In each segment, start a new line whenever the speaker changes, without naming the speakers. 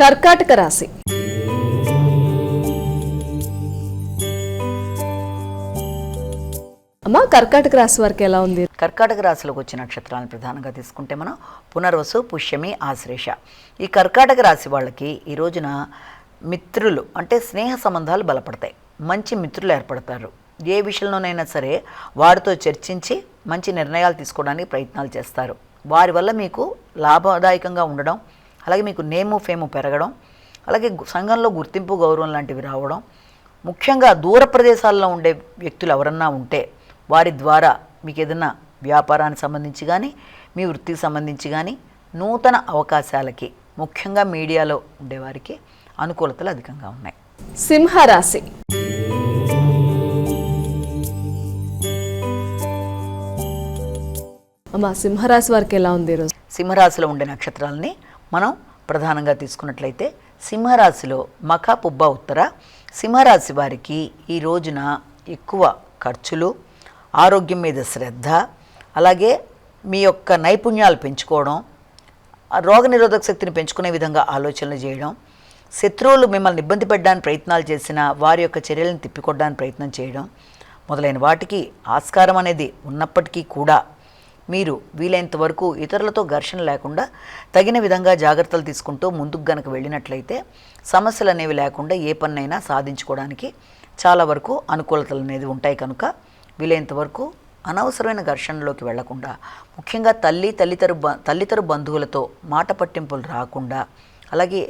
కర్కాటక రాశి. అమ్మా, కర్కాటక రాశి వారికి ఎలా ఉంది?
కర్కాటక రాశిలోకి వచ్చే నక్షత్రాలను ప్రధానంగా తీసుకుంటే మనం పునర్వసు, పుష్యమి, ఆశ్లేష. ఈ కర్కాటక రాశి వాళ్ళకి ఈ రోజున మిత్రులు అంటే స్నేహ సంబంధాలు బలపడతాయి. మంచి మిత్రులు ఏర్పడతారు. ఏ విషయంలోనైనా సరే వారితో చర్చించి మంచి నిర్ణయాలు తీసుకోవడానికి ప్రయత్నాలు చేస్తారు. వారి వల్ల మీకు లాభదాయకంగా ఉండడం, అలాగే మీకు నేము ఫేము పెరగడం, అలాగే సంఘంలో గుర్తింపు గౌరవం లాంటివి రావడం, ముఖ్యంగా దూర ప్రదేశాల్లో ఉండే వ్యక్తులు ఎవరన్నా ఉంటే వారి ద్వారా మీకు ఏదైనా వ్యాపారానికి సంబంధించి కానీ మీ వృత్తికి సంబంధించి కానీ నూతన అవకాశాలకి ముఖ్యంగా మీడియాలో ఉండేవారికి అనుకూలతలు అధికంగా ఉన్నాయి.
సింహరాశి. అమ్మా, సింహరాశి వారికి ఎలా ఉంది ఈరోజు?
సింహరాశిలో ఉండే నక్షత్రాలని మనం ప్రధానంగా తీసుకున్నట్లయితే సింహరాశిలో మఖ, పుబ్బ, ఉత్తర. సింహరాశి వారికి ఈ రోజున ఎక్కువ ఖర్చులు, ఆరోగ్యం మీద శ్రద్ధ, అలాగే మీ యొక్క నైపుణ్యాలు పెంచుకోవడం, రోగనిరోధక శక్తిని పెంచుకునే విధంగా ఆలోచనలు చేయడం, శత్రువులు మిమ్మల్ని ఇబ్బంది పెట్టడానికి ప్రయత్నాలు చేసినా వారి యొక్క చర్యలను తిప్పికొట్టడానికి ప్రయత్నం చేయడం మొదలైన వాటికి ఆస్కారం అనేది ఉన్నప్పటికీ కూడా మీరు వీలైనంత వరకు ఇతరులతో ఘర్షణ లేకుండా తగిన విధంగా జాగ్రత్తలు తీసుకుంటూ ముందుకు గనక వెళ్ళినట్లయితే సమస్యలు అనేవి లేకుండా ఏ పన్నైనా సాధించుకోవడానికి చాలా వరకు అనుకూలతలు అనేది ఉంటాయి. కనుక వీలైనంత వరకు అనవసరమైన ఘర్షణలోకి వెళ్లకుండా, ముఖ్యంగా తల్లితరు బంధువులతో మాట పట్టింపులు రాకుండా, అలాగే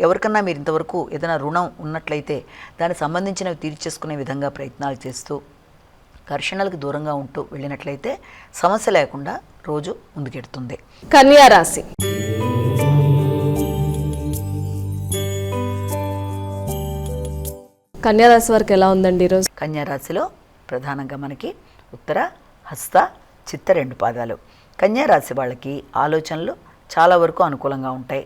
ఎవరికన్నా మీరు ఇంతవరకు ఏదైనా రుణం ఉన్నట్లయితే దానికి సంబంధించినవి తీర్చేసుకునే విధంగా ప్రయత్నాలు చేస్తూ ఘర్షణలకు దూరంగా ఉంటూ వెళ్ళినట్లయితే సమస్య లేకుండా రోజు ముందుకెడుతుంది.
కన్యా రాశి. కన్యా రాశి వారికి ఎలా ఉందండి ఈరోజు?
కన్యా రాశిలో ప్రధానంగా మనకి ఉత్తర, హస్త, చిత్త 2 పాదాలు. కన్యా రాశి వాళ్ళకి ఆలోచనలు చాలా వరకు అనుకూలంగా ఉంటాయి.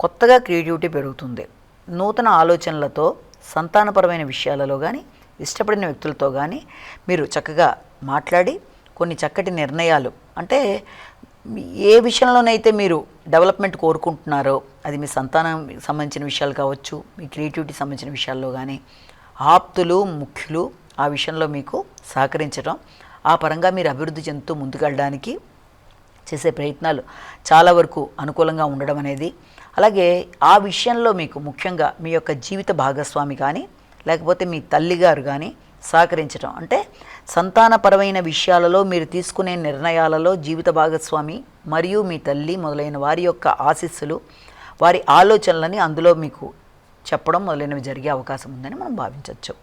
కొత్తగా క్రియేటివిటీ పెరుగుతుంది. నూతన ఆలోచనలతో సంతానపరమైన విషయాలలో కానీ ఇష్టపడిన వ్యక్తులతో కానీ మీరు చక్కగా మాట్లాడి కొన్ని చక్కటి నిర్ణయాలు, అంటే ఏ విషయంలోనైతే మీరు డెవలప్మెంట్ కోరుకుంటున్నారో అది మీ సంతానం సంబంధించిన విషయాలు కావచ్చు, మీ క్రియేటివిటీ సంబంధించిన విషయాల్లో కానీ ఆప్తులు, ముఖ్యులు ఆ విషయంలో మీకు సహకరించడం, ఆ పరంగా మీరు అభివృద్ధి చెందుతూ ముందుకెళ్ళడానికి చేసే ప్రయత్నాలు చాలా వరకు అనుకూలంగా ఉండడం అనేది, అలాగే ఆ విషయంలో మీకు ముఖ్యంగా మీ యొక్క జీవిత భాగస్వామి కానీ లేకపోతే మీ తల్లిగారు కానీ సహకరించడం, అంటే సంతానపరమైన విషయాలలో మీరు తీసుకునే నిర్ణయాలలో జీవిత భాగస్వామి మరియు మీ తల్లి మొదలైన వారి యొక్క ఆశీస్సులు, వారి ఆలోచనలని అందులో మీకు చెప్పడం మొదలైనవి జరిగే అవకాశం ఉందని మనం భావించవచ్చు.